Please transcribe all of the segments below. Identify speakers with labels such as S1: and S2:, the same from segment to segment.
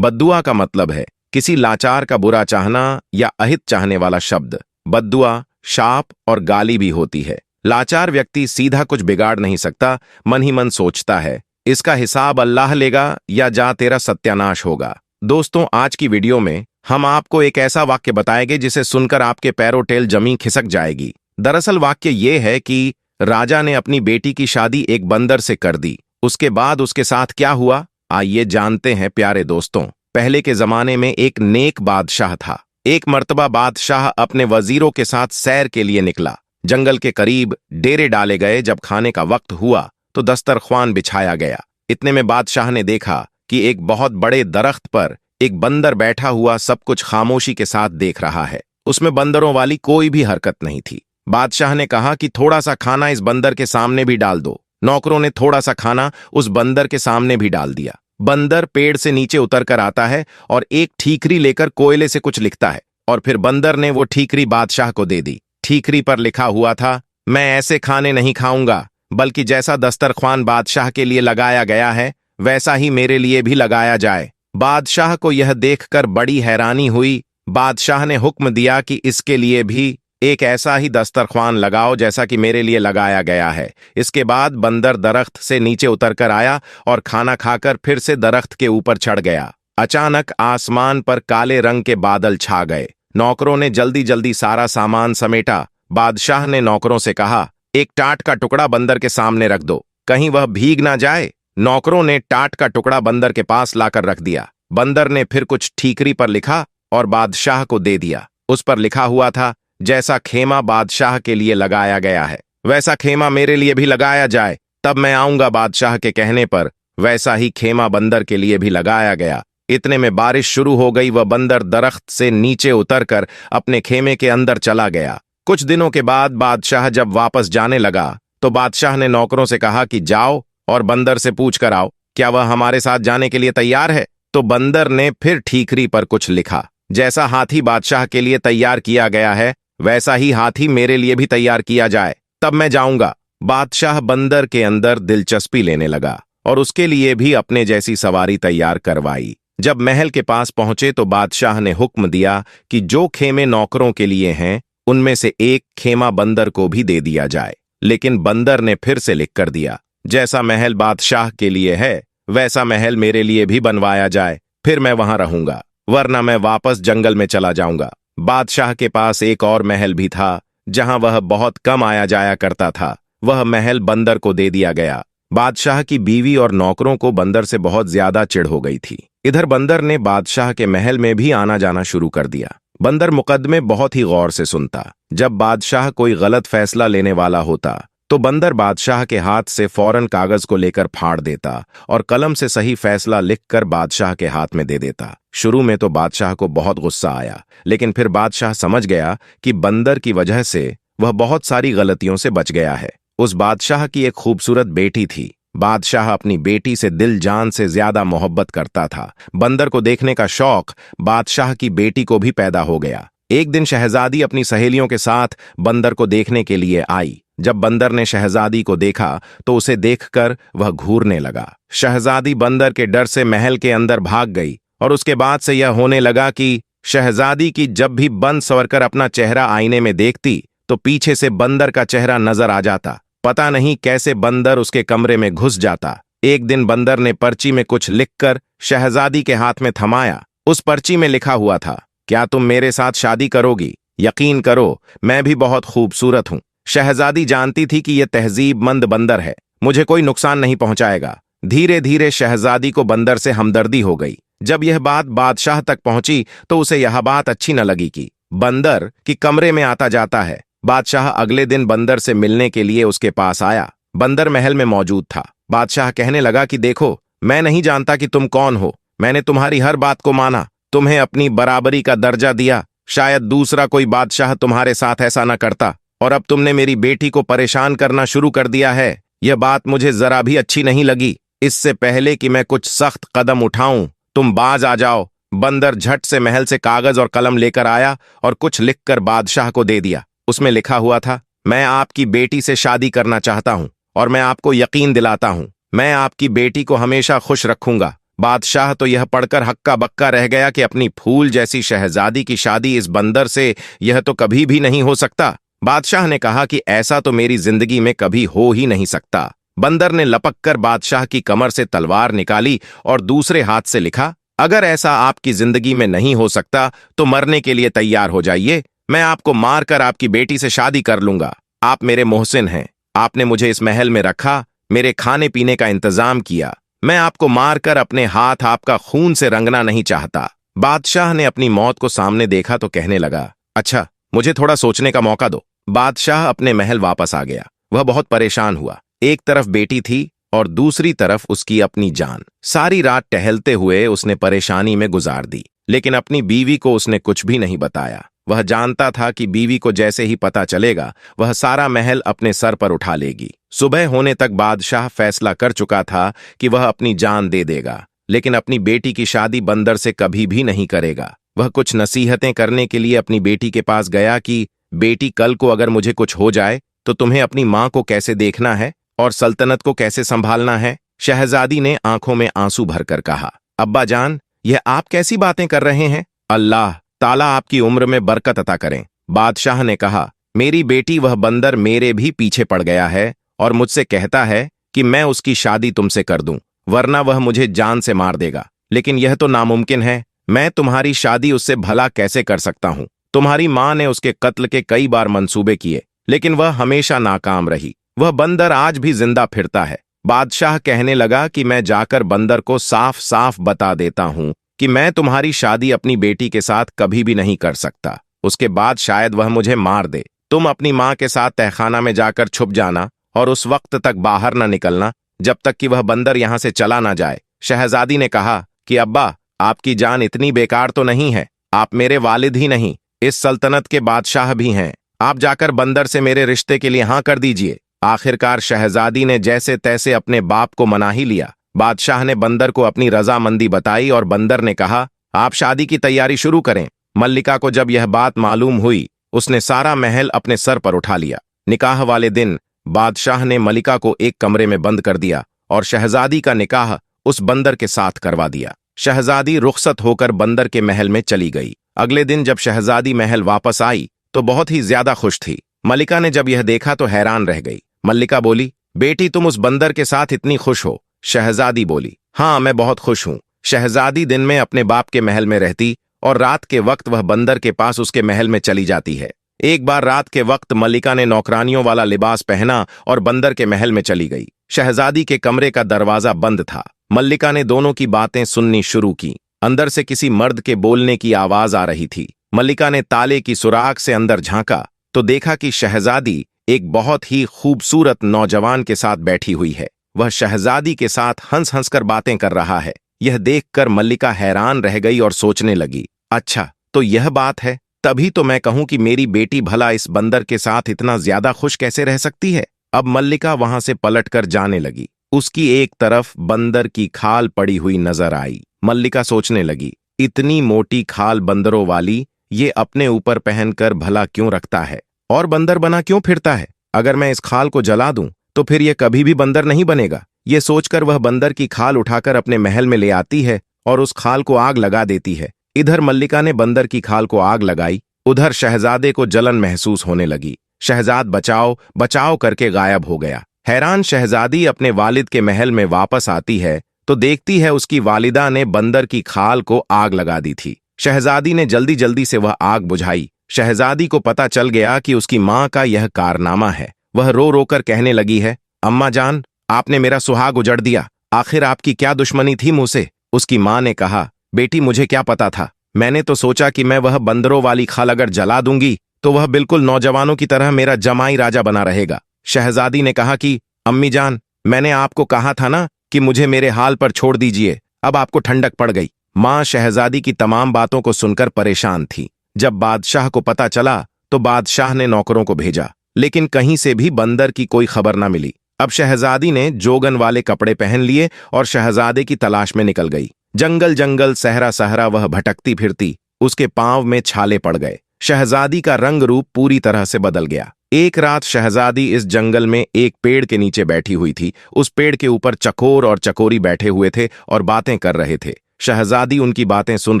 S1: बद्दुआ का मतलब है किसी लाचार का बुरा चाहना या अहित चाहने वाला शब्द। बद्दुआ शाप और गाली भी होती है। लाचार व्यक्ति सीधा कुछ बिगाड़ नहीं सकता, मन ही मन सोचता है इसका हिसाब अल्लाह लेगा या जा तेरा सत्यानाश होगा। दोस्तों, आज की वीडियो में हम आपको एक ऐसा वाक्य बताएंगे जिसे सुनकर आपके पैरों टेल जमीन खिसक जाएगी। दरअसल वाक्य ये है कि राजा ने अपनी बेटी की शादी एक बंदर से कर दी। उसके बाद उसके साथ क्या हुआ, आइए जानते हैं प्यारे दोस्तों। पहले के जमाने में एक नेक बादशाह था। एक मर्तबा बादशाह अपने वजीरों के साथ सैर के लिए निकला। जंगल के करीब डेरे डाले गए। जब खाने का वक्त हुआ तो दस्तरख्वान बिछाया गया। इतने में बादशाह ने देखा कि एक बहुत बड़े दरख्त पर एक बंदर बैठा हुआ सब कुछ खामोशी के साथ देख रहा है। उसमें बंदरों वाली कोई भी हरकत नहीं थी। बादशाह ने कहा कि थोड़ा सा खाना इस बंदर के सामने भी डाल दो। नौकरों ने थोड़ा सा खाना उस बंदर के सामने भी डाल दिया। बंदर पेड़ से नीचे उतर कर आता है और एक ठीकरी लेकर कोयले से कुछ लिखता है और फिर बंदर ने वो ठीकरी बादशाह को दे दी। ठीकरी पर लिखा हुआ था, मैं ऐसे खाने नहीं खाऊंगा, बल्कि जैसा दस्तरख्वान बादशाह के लिए लगाया गया है वैसा ही मेरे लिए भी लगाया जाए। बादशाह को यह देखकर बड़ी हैरानी हुई। बादशाह ने हुक्म दिया कि इसके लिए भी एक ऐसा ही दस्तरख्वान लगाओ जैसा कि मेरे लिए लगाया गया है। इसके बाद बंदर दरख्त से नीचे उतरकर आया और खाना खाकर फिर से दरख्त के ऊपर चढ़ गया। अचानक आसमान पर काले रंग के बादल छा गए। नौकरों ने जल्दी जल्दी सारा सामान समेटा। बादशाह ने नौकरों से कहा, एक टाट का टुकड़ा बंदर के सामने रख दो, कहीं वह भीग ना जाए। नौकरों ने टाट का टुकड़ा बंदर के पास लाकर रख दिया। बंदर ने फिर कुछ ठीकरी पर लिखा और बादशाह को दे दिया। उस पर लिखा हुआ था, जैसा खेमा बादशाह के लिए लगाया गया है वैसा खेमा मेरे लिए भी लगाया जाए, तब मैं आऊंगा। बादशाह के कहने पर वैसा ही खेमा बंदर के लिए भी लगाया गया। इतने में बारिश शुरू हो गई। वह बंदर दरख्त से नीचे उतरकर अपने खेमे के अंदर चला गया। कुछ दिनों के बाद बादशाह जब वापस जाने लगा तो बादशाह ने नौकरों से कहा कि जाओ और बंदर से पूछ कर आओ क्या वह हमारे साथ जाने के लिए तैयार है। तो बंदर ने फिर ठीकरी पर कुछ लिखा, जैसा हाथी बादशाह के लिए तैयार किया गया है वैसा ही हाथी मेरे लिए भी तैयार किया जाए, तब मैं जाऊंगा। बादशाह बंदर के अंदर दिलचस्पी लेने लगा और उसके लिए भी अपने जैसी सवारी तैयार करवाई। जब महल के पास पहुंचे तो बादशाह ने हुक्म दिया कि जो खेमे नौकरों के लिए हैं उनमें से एक खेमा बंदर को भी दे दिया जाए। लेकिन बंदर ने फिर से लिख कर दिया, जैसा महल बादशाह के लिए है वैसा महल मेरे लिए भी बनवाया जाए, फिर मैं वहां रहूंगा, वरना मैं वापस जंगल में चला जाऊंगा। बादशाह के पास एक और महल भी था जहां वह बहुत कम आया जाया करता था। वह महल बंदर को दे दिया गया। बादशाह की बीवी और नौकरों को बंदर से बहुत ज्यादा चिढ़ हो गई थी। इधर बंदर ने बादशाह के महल में भी आना जाना शुरू कर दिया। बंदर मुकदमे बहुत ही गौर से सुनता। जब बादशाह कोई गलत फैसला लेने वाला होता तो बंदर बादशाह के हाथ से फौरन कागज को लेकर फाड़ देता और कलम से सही फैसला लिखकर बादशाह के हाथ में दे देता। शुरू में तो बादशाह को बहुत गुस्सा आया, लेकिन फिर बादशाह समझ गया कि बंदर की वजह से वह बहुत सारी गलतियों से बच गया है। उस बादशाह की एक खूबसूरत बेटी थी। बादशाह अपनी बेटी से दिल जान से ज्यादा मोहब्बत करता था। बंदर को देखने का शौक बादशाह की बेटी को भी पैदा हो गया। एक दिन शहजादी अपनी सहेलियों के साथ बंदर को देखने के लिए आई। जब बंदर ने शहजादी को देखा तो उसे देखकर वह घूरने लगा। शहजादी बंदर के डर से महल के अंदर भाग गई और उसके बाद से यह होने लगा कि शहजादी की जब भी बन संवरकर अपना चेहरा आईने में देखती तो पीछे से बंदर का चेहरा नजर आ जाता। पता नहीं कैसे बंदर उसके कमरे में घुस जाता। एक दिन बंदर ने पर्ची में कुछ लिखकर शहजादी के हाथ में थमाया। उस पर्ची में लिखा हुआ था, क्या तुम मेरे साथ शादी करोगी? यकीन करो, मैं भी बहुत खूबसूरत हूं। शहजादी जानती थी कि यह तहजीबमंद बंदर है, मुझे कोई नुकसान नहीं पहुंचाएगा। धीरे धीरे शहजादी को बंदर से हमदर्दी हो गई। जब यह बात बादशाह तक पहुंची तो उसे यह बात अच्छी न लगी कि बंदर की कमरे में आता जाता है। बादशाह अगले दिन बंदर से मिलने के लिए उसके पास आया। बंदर महल में मौजूद था। बादशाह कहने लगा कि देखो, मैं नहीं जानता कि तुम कौन हो। मैंने तुम्हारी हर बात को माना, तुम्हें अपनी बराबरी का दर्जा दिया। शायद दूसरा कोई बादशाह तुम्हारे साथ ऐसा न करता, और अब तुमने मेरी बेटी को परेशान करना शुरू कर दिया है। यह बात मुझे जरा भी अच्छी नहीं लगी। इससे पहले कि मैं कुछ सख्त कदम उठाऊं, तुम बाज आ जाओ। बंदर झट से महल से कागज और कलम लेकर आया और कुछ लिखकर बादशाह को दे दिया। उसमें लिखा हुआ था, मैं आपकी बेटी से शादी करना चाहता हूं और मैं आपको यकीन दिलाता हूं, मैं आपकी बेटी को हमेशा खुश रखूंगा। बादशाह तो यह पढ़कर हक्का बक्का रह गया कि अपनी फूल जैसी शहजादी की शादी इस बंदर से यह तो कभी भी नहीं हो सकता। बादशाह ने कहा कि ऐसा तो मेरी जिंदगी में कभी हो ही नहीं सकता। बंदर ने लपक कर बादशाह की कमर से तलवार निकाली और दूसरे हाथ से लिखा, अगर ऐसा आपकी जिंदगी में नहीं हो सकता तो मरने के लिए तैयार हो जाइए। मैं आपको मारकर आपकी बेटी से शादी कर लूंगा। आप मेरे मोहसिन हैं, आपने मुझे इस महल में रखा, मेरे खाने पीने का इंतजाम किया। मैं आपको मारकर अपने हाथ आपका खून से रंगना नहीं चाहता। बादशाह ने अपनी मौत को सामने देखा तो कहने लगा, अच्छा मुझे थोड़ा सोचने का मौका दो। बादशाह अपने महल वापस आ गया। वह बहुत परेशान हुआ। एक तरफ बेटी थी और दूसरी तरफ उसकी अपनी जान। सारी रात टहलते हुए उसने परेशानी में गुजार दी, लेकिन अपनी बीवी को उसने कुछ भी नहीं बताया। वह जानता था कि बीवी को जैसे ही पता चलेगा वह सारा महल अपने सर पर उठा लेगी। सुबह होने तक बादशाह फैसला कर चुका था कि वह अपनी जान दे देगा, लेकिन अपनी बेटी की शादी बंदर से कभी भी नहीं करेगा। वह कुछ नसीहतें करने के लिए अपनी बेटी के पास गया कि बेटी, कल को अगर मुझे कुछ हो जाए तो तुम्हें अपनी मां को कैसे देखना है और सल्तनत को कैसे संभालना है। शहजादी ने आंखों में आंसू भरकर कहा, अब्बा जान, यह आप कैसी बातें कर रहे हैं? अल्लाह ताला आपकी उम्र में बरकत अता करें। बादशाह ने कहा, मेरी बेटी, वह बंदर मेरे भी पीछे पड़ गया है और मुझसे कहता है कि मैं उसकी शादी तुमसे कर दूं, वरना वह मुझे जान से मार देगा। लेकिन यह तो नामुमकिन है। मैं तुम्हारी शादी उससे भला कैसे कर सकता हूं? तुम्हारी मां ने उसके कत्ल के कई बार मंसूबे किए, लेकिन वह हमेशा नाकाम रही। वह बंदर आज भी जिंदा फिरता है। बादशाह कहने लगा कि मैं जाकर बंदर को साफ साफ बता देता हूं कि मैं तुम्हारी शादी अपनी बेटी के साथ कभी भी नहीं कर सकता। उसके बाद शायद वह मुझे मार दे। तुम अपनी मां के साथ तहखाना में जाकर छुप जाना और उस वक्त तक बाहर न निकलना जब तक कि वह बंदर यहां से चला ना जाए। शहजादी ने कहा कि अब्बा, आपकी जान इतनी बेकार तो नहीं है। आप मेरे वालिद ही नहीं, इस सल्तनत के बादशाह भी हैं। आप जाकर बंदर से मेरे रिश्ते के लिए हाँ कर दीजिए। आखिरकार शहजादी ने जैसे तैसे अपने बाप को मना ही लिया। बादशाह ने बंदर को अपनी रजामंदी बताई और बंदर ने कहा, आप शादी की तैयारी शुरू करें। मल्लिका को जब यह बात मालूम हुई, उसने सारा महल अपने सर पर उठा लिया। निकाह वाले दिन बादशाह ने मल्लिका को एक कमरे में बंद कर दिया और शहजादी का निकाह उस बंदर के साथ करवा दिया। शहजादी रुखसत होकर बंदर के महल में चली गई। अगले दिन जब शहजादी महल वापस आई तो बहुत ही ज्यादा खुश थी। मल्लिका ने जब यह देखा तो हैरान रह गई। मल्लिका बोली, बेटी, तुम उस बंदर के साथ इतनी खुश हो? शहजादी बोली, हाँ, मैं बहुत खुश हूं। शहजादी दिन में अपने बाप के महल में रहती और रात के वक्त वह बंदर के पास उसके महल में चली जाती है। एक बार रात के वक्त मल्लिका ने नौकरानियों वाला लिबास पहना और बंदर के महल में चली गई। शहजादी के कमरे का दरवाजा बंद था। मल्लिका ने दोनों की बातें सुननी शुरू की। अंदर से किसी मर्द के बोलने की आवाज आ रही थी। मल्लिका ने ताले की सुराख से अंदर झांका तो देखा कि शहजादी एक बहुत ही खूबसूरत नौजवान के साथ बैठी हुई है। वह शहजादी के साथ हंस हंस कर बातें कर रहा है। यह देखकर मल्लिका हैरान रह गई और सोचने लगी, अच्छा तो यह बात है, तभी तो मैं कहूं कि मेरी बेटी भला इस बंदर के साथ इतना ज्यादा खुश कैसे रह सकती है। अब मल्लिका वहां से पलटकर जाने लगी। उसकी एक तरफ बंदर की खाल पड़ी हुई नजर आई। मल्लिका सोचने लगी, इतनी मोटी खाल बंदरों वाली ये अपने ऊपर पहनकर भला क्यों रखता है और बंदर बना क्यों फिरता है? अगर मैं इस खाल को जला दूं तो फिर यह कभी भी बंदर नहीं बनेगा। ये सोचकर वह बंदर की खाल उठाकर अपने महल में ले आती है और उस खाल को आग लगा देती है। इधर मल्लिका ने बंदर की खाल को आग लगाई, उधर शहजादे को जलन महसूस होने लगी। शहजाद बचाओ बचाओ करके गायब हो गया। हैरान शहजादी अपने वालिद के महल में वापस आती है तो देखती है उसकी वालिदा ने बंदर की खाल को आग लगा दी थी। शहजादी ने जल्दी जल्दी से वह आग बुझाई। शहजादी को पता चल गया कि उसकी मां का यह कारनामा है। वह रो रो कर कहने लगी है, अम्मा जान, आपने मेरा सुहाग उजड़ दिया। आखिर आपकी क्या दुश्मनी थी मुझसे? उसकी मां ने कहा, बेटी, मुझे क्या पता था। मैंने तो सोचा कि मैं वह बंदरों वाली खाल अगर जला दूंगी तो वह बिल्कुल नौजवानों की तरह मेरा जमाई राजा बना रहेगा। शहजादी ने कहा कि अम्मी जान, मैंने आपको कहा था ना कि मुझे मेरे हाल पर छोड़ दीजिए। अब आपको ठंडक पड़ गई। मां शहजादी की तमाम बातों को सुनकर परेशान थी। जब बादशाह को पता चला तो बादशाह ने नौकरों को भेजा, लेकिन कहीं से भी बंदर की कोई खबर न मिली। अब शहजादी ने जोगन वाले कपड़े पहन लिए और शहजादे की तलाश में निकल गई। जंगल जंगल सहरा सहरा वह भटकती फिरती। उसके पांव में छाले पड़ गए। शहजादी का रंग रूप पूरी तरह से बदल गया। एक रात शहजादी इस जंगल में एक पेड़ के नीचे बैठी हुई थी। उस पेड़ के ऊपर चकोर और चकोरी बैठे हुए थे और बातें कर रहे थे। शहजादी उनकी बातें सुन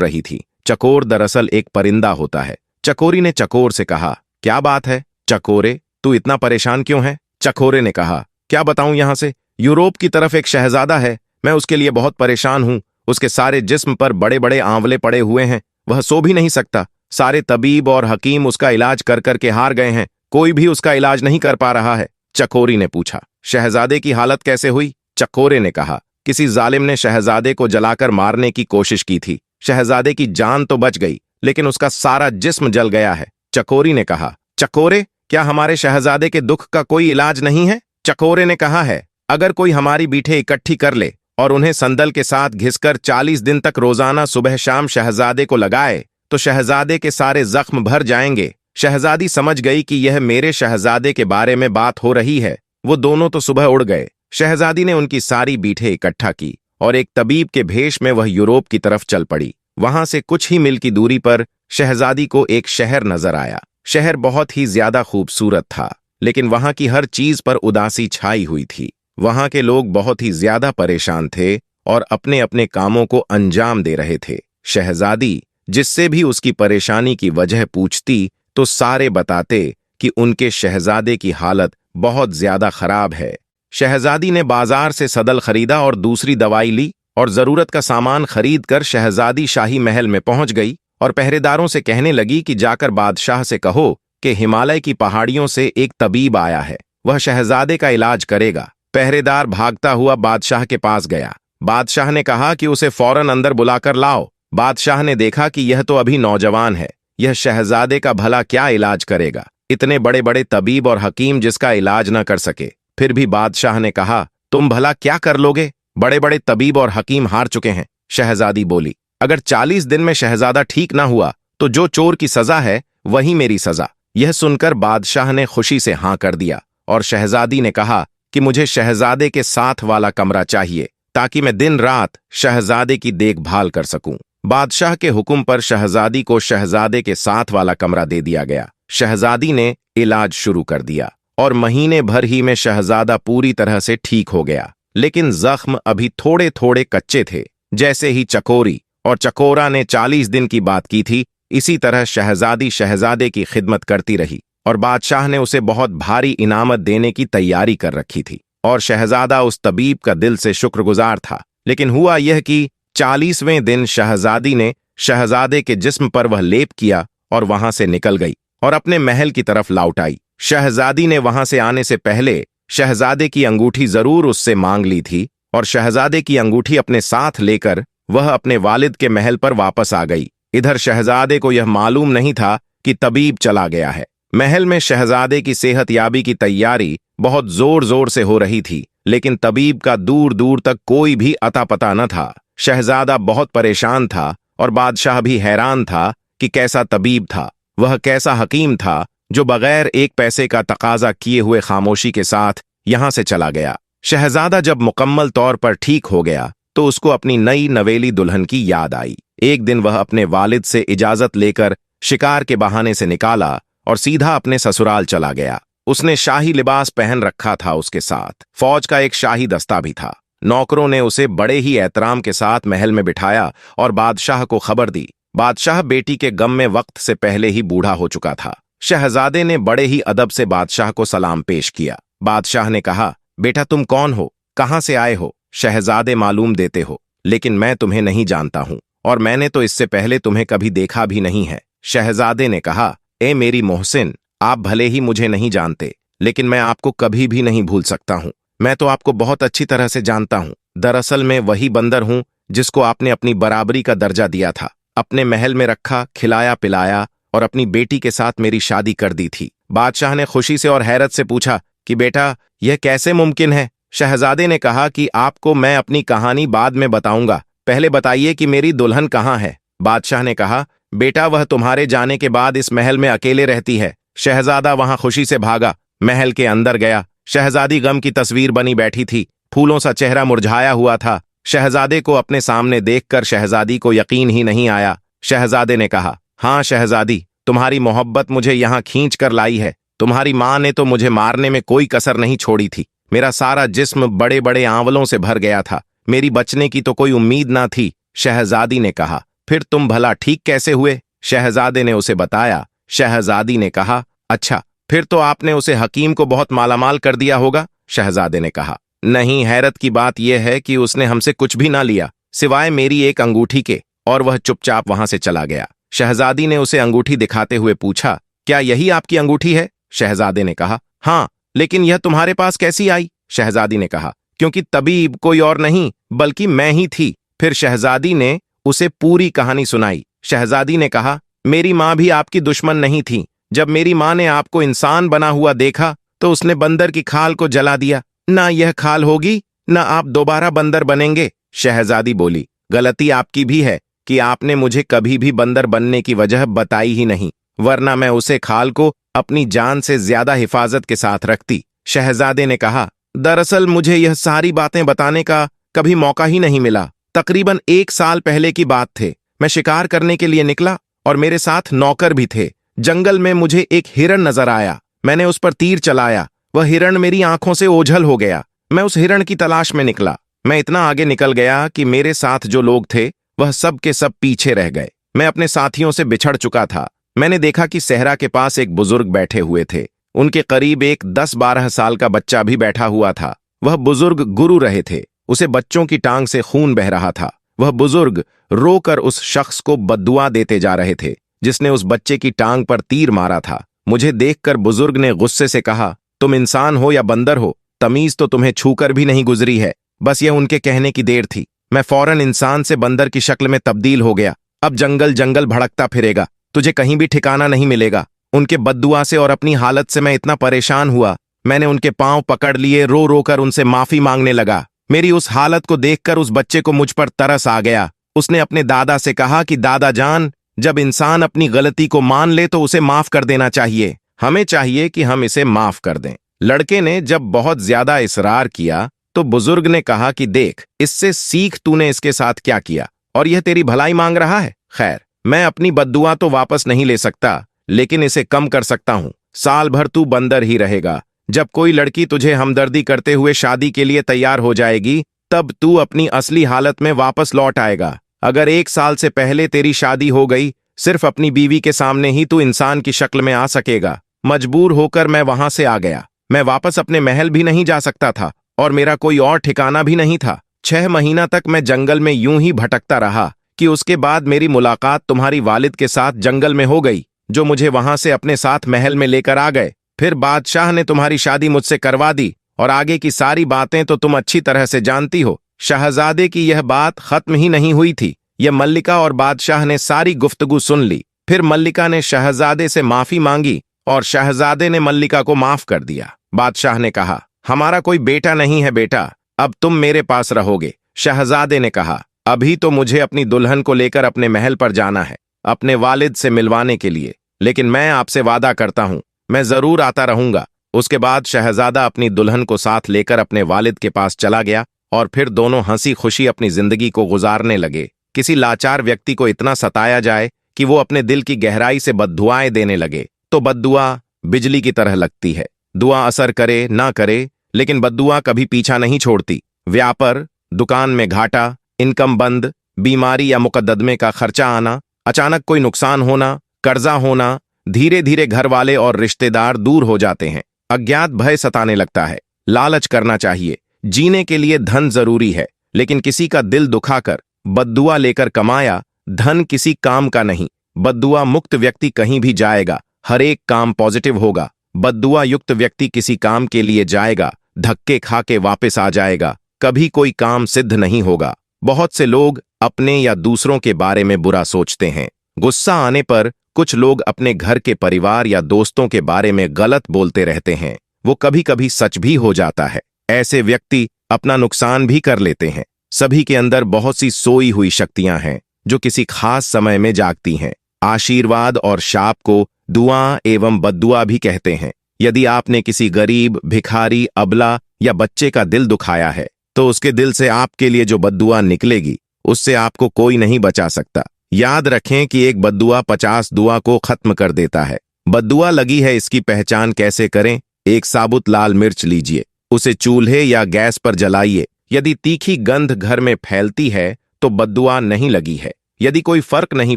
S1: रही थी। चकोर दरअसल एक परिंदा होता है। चकोरी ने चकोर से कहा, क्या बात है चकोरे, तू इतना परेशान क्यों है? चकोरे ने कहा, क्या बताऊं, यहां से यूरोप की तरफ एक शहजादा है, मैं उसके लिए बहुत परेशान हूं। उसके सारे जिस्म पर बड़े बड़े आंवले पड़े हुए हैं, वह सो भी नहीं सकता। सारे तबीब और हकीम उसका इलाज कर करके हार गए हैं, कोई भी उसका इलाज नहीं कर पा रहा है। चकोरी ने पूछा, शहजादे की हालत कैसे हुई? चकोरे ने कहा, किसी जालिम ने शहजादे को जलाकर मारने की कोशिश की थी। शहजादे की जान तो बच गई, लेकिन उसका सारा जिस्म जल गया है। चकोरी ने कहा, चकोरे, क्या हमारे शहजादे के दुख का कोई इलाज नहीं है? चकोरे ने कहा है, अगर कोई हमारी बीठे इकट्ठी कर ले और उन्हें संदल के साथ घिसकर 40 दिन तक रोजाना सुबह शाम शहजादे को लगाए तो शहजादे के सारे जख्म भर जाएंगे। शहजादी समझ गई कि यह मेरे शहजादे के बारे में बात हो रही है। वो दोनों तो सुबह उड़ गए। शहजादी ने उनकी सारी बीठे इकट्ठा की और एक तबीब के भेष में वह यूरोप की तरफ चल पड़ी। वहां से कुछ ही मील की दूरी पर शहजादी को एक शहर नजर आया। शहर बहुत ही ज्यादा खूबसूरत था, लेकिन वहां की हर चीज पर उदासी छाई हुई थी। वहां के लोग बहुत ही ज्यादा परेशान थे और अपने अपने कामों को अंजाम दे रहे थे। शहजादी जिससे भी उसकी परेशानी की वजह पूछती तो सारे बताते कि उनके शहजादे की हालत बहुत ज्यादा खराब है। शहजादी ने बाजार से सदल खरीदा और दूसरी दवाई ली और जरूरत का सामान खरीद कर शहजादी शाही महल में पहुंच गई और पहरेदारों से कहने लगी कि जाकर बादशाह से कहो कि हिमालय की पहाड़ियों से एक तबीब आया है, वह शहजादे का इलाज करेगा। पहरेदार भागता हुआ बादशाह के पास गया। बादशाह ने कहा कि उसे फौरन अंदर बुलाकर लाओ। बादशाह ने देखा कि यह तो अभी नौजवान है, यह शहजादे का भला क्या इलाज करेगा? इतने बड़े बड़े तबीब और हकीम जिसका इलाज न कर सके। फिर भी बादशाह ने कहा, तुम भला क्या कर लोगे? बड़े बड़े तबीब और हकीम हार चुके हैं। शहजादी बोली, अगर 40 दिन में शहजादा ठीक ना हुआ तो जो चोर की सजा है वही मेरी सजा। यह सुनकर बादशाह ने खुशी से हां कर दिया और शहजादी ने कहा कि मुझे शहजादे के साथ वाला कमरा चाहिए ताकि मैं दिन रात शहजादे की देखभाल कर सकूं। बादशाह के हुक्म पर शहजादी को शहजादे के साथ वाला कमरा दे दिया गया। शहजादी ने इलाज शुरू कर दिया और महीने भर ही में शहजादा पूरी तरह से ठीक हो गया, लेकिन जख्म अभी थोड़े थोड़े कच्चे थे। जैसे ही चकोरी और चकोरा ने 40 दिन की बात की थी, इसी तरह शहजादी शहजादे की खिदमत करती रही और बादशाह ने उसे बहुत भारी इनामत देने की तैयारी कर रखी थी और शहजादा उस तबीब का दिल से शुक्रगुजार था। लेकिन हुआ यह कि 40वें दिन शहजादी ने शहजादे के जिस्म पर वह लेप किया और वहां से निकल गई और अपने महल की तरफ लौट आई। शहजादी ने वहां से आने से पहले शहजादे की अंगूठी जरूर उससे मांग ली थी और शहजादे की अंगूठी अपने साथ लेकर वह अपने वालिद के महल पर वापस आ गई। इधर शहजादे को यह मालूम नहीं था कि तबीब चला गया है। महल में शहजादे की सेहतयाबी की तैयारी बहुत जोर जोर से हो रही थी, लेकिन तबीब का दूर दूर तक कोई भी अता पता न था। शहजादा बहुत परेशान था और बादशाह भी हैरान था कि कैसा तबीब था, वह कैसा हकीम था जो बगैर एक पैसे का तकाजा किए हुए खामोशी के साथ यहां से चला गया। शहजादा जब मुकम्मल तौर पर ठीक हो गया तो उसको अपनी नई नवेली दुल्हन की याद आई। एक दिन वह अपने वालिद से इजाजत लेकर शिकार के बहाने से निकाला और सीधा अपने ससुराल चला गया। उसने शाही लिबास पहन रखा था, उसके साथ फौज का एक शाही दस्ता भी था। नौकरों ने उसे बड़े ही एहतराम के साथ महल में बिठाया और बादशाह को खबर दी। बादशाह बेटी के गम में वक्त से पहले ही बूढ़ा हो चुका था। शहजादे ने बड़े ही अदब से बादशाह को सलाम पेश किया। बादशाह ने कहा, बेटा तुम कौन हो, कहां से आए हो? शहजादे मालूम देते हो, लेकिन मैं तुम्हें नहीं जानता हूं और मैंने तो इससे पहले तुम्हें कभी देखा भी नहीं है। शहजादे ने कहा, ए मेरी मोहसिन, आप भले ही मुझे नहीं जानते, लेकिन मैं आपको कभी भी नहीं भूल सकता हूं। मैं तो आपको बहुत अच्छी तरह से जानता हूं। दरअसल मैं वही बंदर हूं जिसको आपने अपनी बराबरी का दर्जा दिया था, अपने महल में रखा, खिलाया पिलाया और अपनी बेटी के साथ मेरी शादी कर दी थी। बादशाह ने खुशी से और हैरत से पूछा कि बेटा यह कैसे मुमकिन है? शहजादे ने कहा कि आपको मैं अपनी कहानी बाद में बताऊंगा, पहले बताइए कि मेरी दुल्हन कहाँ है। बादशाह ने कहा, बेटा वह तुम्हारे जाने के बाद इस महल में अकेले रहती है। शहजादा वहां खुशी से भागा, महल के अंदर गया। शहजादी गम की तस्वीर बनी बैठी थी, फूलों सा चेहरा मुरझाया हुआ था। शहजादे को अपने सामने देखकर शहजादी को यकीन ही नहीं आया। शहजादे ने कहा, हाँ शहजादी, तुम्हारी मोहब्बत मुझे यहाँ खींच कर लाई है। तुम्हारी माँ ने तो मुझे मारने में कोई कसर नहीं छोड़ी थी। मेरा सारा जिस्म बड़े बड़े आंवलों से भर गया था। मेरी बचने की तो कोई उम्मीद ना थी। शहजादी ने कहा, फिर तुम भला ठीक कैसे हुए? शहजादे ने उसे बताया। शहजादी ने कहा, अच्छा, फिर तो आपने उसे हकीम को बहुत मालामाल कर दिया होगा। शहजादे ने कहा, नहीं, हैरत की बात यह है कि उसने हमसे कुछ भी ना लिया सिवाय मेरी एक अंगूठी के, और वह चुपचाप वहां से चला गया। शहजादी ने उसे अंगूठी दिखाते हुए पूछा, क्या यही आपकी अंगूठी है? शहजादे ने कहा, हाँ, लेकिन यह तुम्हारे पास कैसी आई? शहजादी ने कहा, क्योंकि तबीब कोई और नहीं बल्कि मैं ही थी। फिर शहजादी ने उसे पूरी कहानी सुनाई। शहजादी ने कहा, मेरी माँ भी आपकी दुश्मन नहीं थी। जब मेरी माँ ने आपको इंसान बना हुआ देखा तो उसने बंदर की खाल को जला दिया। ना यह खाल होगी, ना आप दोबारा बंदर बनेंगे। शहजादी बोली, गलती आपकी भी है कि आपने मुझे कभी भी बंदर बनने की वजह बताई ही नहीं, वरना मैं उसे खाल को अपनी जान से ज्यादा हिफाजत के साथ रखती। शहजादे ने कहा, दरअसल मुझे यह सारी बातें बताने का कभी मौका ही नहीं मिला। तकरीबन 1 साल पहले की बात थे। मैं शिकार करने के लिए निकला और मेरे साथ नौकर भी थे। जंगल में मुझे एक हिरण नजर आया। मैंने उस पर तीर चलाया। वह हिरण मेरी आंखों से ओझल हो गया। मैं उस हिरण की तलाश में निकला। मैं इतना आगे निकल गया कि मेरे साथ जो लोग थे वह सब के सब पीछे रह गए। मैं अपने साथियों से बिछड़ चुका था। मैंने देखा कि सहरा के पास एक बुजुर्ग बैठे हुए थे। उनके करीब एक 10-12 साल का बच्चा भी बैठा हुआ था। वह बुजुर्ग गुरु रहे थे। उसे बच्चों की टांग से खून बह रहा था। वह बुजुर्ग रोकर उस शख्स को बद्दुआ देते जा रहे थे जिसने उस बच्चे की टांग पर तीर मारा था। मुझे देखकर बुजुर्ग ने गुस्से से कहा, तुम इंसान हो या बंदर हो, तमीज तो तुम्हें छूकर भी नहीं गुजरी है। बस यह उनके कहने की देर थी। मैं फौरन इंसान से बंदर की शक्ल में तब्दील हो गया। अब जंगल जंगल भड़कता फिरेगा, तुझे कहीं भी ठिकाना नहीं मिलेगा। उनके बद्दुआ से और अपनी हालत से मैं इतना परेशान हुआ, मैंने उनके पांव पकड़ लिए, रो रो कर उनसे माफी मांगने लगा। मेरी उस हालत को देखकर उस बच्चे को मुझ पर तरस आ गया। उसने अपने दादा से कहा कि दादा जान, जब इंसान अपनी गलती को मान ले तो उसे माफ कर देना चाहिए। हमें चाहिए कि हम इसे माफ कर दें। लड़के ने जब बहुत ज्यादा इसरार किया तो बुजुर्ग ने कहा कि देख, इससे सीख तूने इसके साथ क्या किया, और यह तेरी भलाई मांग रहा है। खैर, मैं अपनी बद्दुआ तो वापस नहीं ले सकता, लेकिन इसे कम कर सकता हूं। साल भर तू बंदर ही रहेगा। जब कोई लड़की तुझे हमदर्दी करते हुए शादी के लिए तैयार हो जाएगी, तब तू अपनी असली हालत में वापस लौट आएगा। अगर 1 साल से पहले तेरी शादी हो गई, सिर्फ अपनी बीवी के सामने ही तू इंसान की शक्ल में आ सकेगा। मजबूर होकर मैं वहां से आ गया। मैं वापस अपने महल भी नहीं जा सकता था और मेरा कोई और ठिकाना भी नहीं था। 6 महीना तक मैं जंगल में यूं ही भटकता रहा कि उसके बाद मेरी मुलाकात तुम्हारी वालिद के साथ जंगल में हो गई, जो मुझे वहां से अपने साथ महल में लेकर आ गए। फिर बादशाह ने तुम्हारी शादी मुझसे करवा दी, और आगे की सारी बातें तो तुम अच्छी तरह से जानती हो। शहजादे की यह बात खत्म ही नहीं हुई थी। यह मल्लिका और बादशाह ने सारी गुफ्तगू सुन ली। फिर मल्लिका ने शहजादे से माफी मांगी और शहजादे ने मल्लिका को माफ कर दिया। बादशाह ने कहा, हमारा कोई बेटा नहीं है बेटा, अब तुम मेरे पास रहोगे। शहजादे ने कहा, अभी तो मुझे अपनी दुल्हन को लेकर अपने महल पर जाना है, अपने वालिद से मिलवाने के लिए, लेकिन मैं आपसे वादा करता हूं, मैं जरूर आता रहूंगा। उसके बाद शहजादा अपनी दुल्हन को साथ लेकर अपने वालिद के पास चला गया और फिर दोनों हंसी खुशी अपनी जिंदगी को गुजारने लगे। किसी लाचार व्यक्ति को इतना सताया जाए कि वो अपने दिल की गहराई से बद्दुआएं देने लगे, तो बद्दुआ बिजली की तरह लगती है। दुआ असर करे ना करे, लेकिन बद्दुआ कभी पीछा नहीं छोड़ती। व्यापार, दुकान में घाटा, इनकम बंद, बीमारी या मुकद्दमे का खर्चा आना, अचानक कोई नुकसान होना, कर्जा होना, धीरे धीरे घर वाले और रिश्तेदार दूर हो जाते हैं। अज्ञात भय सताने लगता है। लालच करना चाहिए। जीने के लिए धन जरूरी है, लेकिन किसी का दिल दुखाकर बद्दुआ लेकर कमाया धन किसी काम का नहीं। बद्दुआ मुक्त व्यक्ति कहीं भी जाएगा, हर एक काम पॉजिटिव होगा। बद्दुआ युक्त व्यक्ति किसी काम के लिए जाएगा, धक्के खा के वापस आ जाएगा, कभी कोई काम सिद्ध नहीं होगा। बहुत से लोग अपने या दूसरों के बारे में बुरा सोचते हैं। गुस्सा आने पर कुछ लोग अपने घर के परिवार या दोस्तों के बारे में गलत बोलते रहते हैं। वो कभी कभी सच भी हो जाता है। ऐसे व्यक्ति अपना नुकसान भी कर लेते हैं। सभी के अंदर बहुत सी सोई हुई शक्तियां हैं जो किसी खास समय में जागती हैं। आशीर्वाद और शाप को दुआ एवं बद्दुआ भी कहते हैं। यदि आपने किसी गरीब, भिखारी, अबला या बच्चे का दिल दुखाया है, तो उसके दिल से आपके लिए जो बद्दुआ निकलेगी, उससे आपको कोई नहीं बचा सकता। याद रखें कि एक बद्दुआ 50 दुआ को खत्म कर देता है। बद्दुआ लगी है, इसकी पहचान कैसे करें? एक साबुत लाल मिर्च लीजिए, उसे चूल्हे या गैस पर जलाइए। यदि तीखी गंध घर में फैलती है तो बद्दुआ नहीं लगी है। यदि कोई फर्क नहीं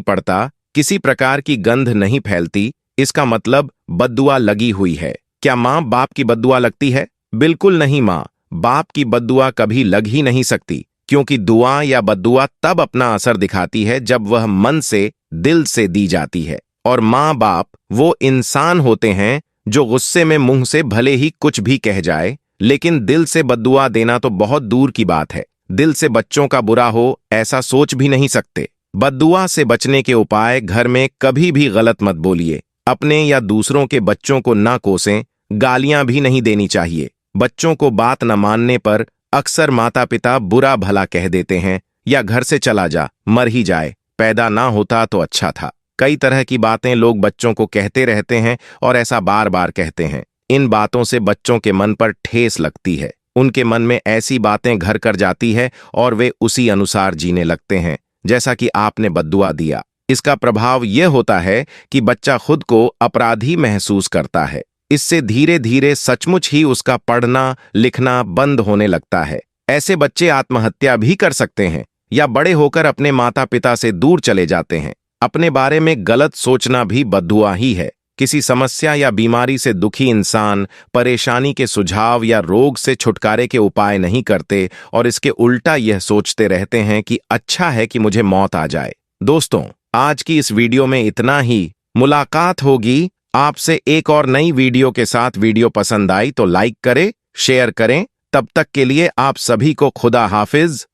S1: पड़ता, किसी प्रकार की गंध नहीं फैलती, इसका मतलब बद्दुआ लगी हुई है। क्या माँ बाप की बद्दुआ लगती है? बिल्कुल नहीं। माँ बाप की बद्दुआ कभी लग ही नहीं सकती, क्योंकि दुआ या बद्दुआ तब अपना असर दिखाती है जब वह मन से, दिल से दी जाती है। और माँ बाप वो इंसान होते हैं जो गुस्से में मुंह से भले ही कुछ भी कह जाए, लेकिन दिल से बद्दुआ देना तो बहुत दूर की बात है। दिल से बच्चों का बुरा हो ऐसा सोच भी नहीं सकते। बद्दुआ से बचने के उपाय: घर में कभी भी गलत मत बोलिए। अपने या दूसरों के बच्चों को ना कोसें, गालियां भी नहीं देनी चाहिए। बच्चों को बात न मानने पर अक्सर माता पिता बुरा भला कह देते हैं, या घर से चला जा, मर ही जाए, पैदा ना होता तो अच्छा था। कई तरह की बातें लोग बच्चों को कहते रहते हैं और ऐसा बार बार कहते हैं। इन बातों से बच्चों के मन पर ठेस लगती है। उनके मन में ऐसी बातें घर कर जाती है और वे उसी अनुसार जीने लगते हैं जैसा कि आपने बद्दुआ दिया। इसका प्रभाव यह होता है कि बच्चा खुद को अपराधी महसूस करता है। इससे धीरे धीरे सचमुच ही उसका पढ़ना लिखना बंद होने लगता है। ऐसे बच्चे आत्महत्या भी कर सकते हैं या बड़े होकर अपने माता पिता से दूर चले जाते हैं। अपने बारे में गलत सोचना भी बद्दुआ ही है। किसी समस्या या बीमारी से दुखी इंसान परेशानी के सुझाव या रोग से छुटकारे के उपाय नहीं करते और इसके उल्टा यह सोचते रहते हैं कि अच्छा है कि मुझे मौत आ जाए। दोस्तों, आज की इस वीडियो में इतना ही। मुलाकात होगी आपसे एक और नई वीडियो के साथ। वीडियो पसंद आई तो लाइक करें, शेयर करें। तब तक के लिए आप सभी को खुदा हाफिज।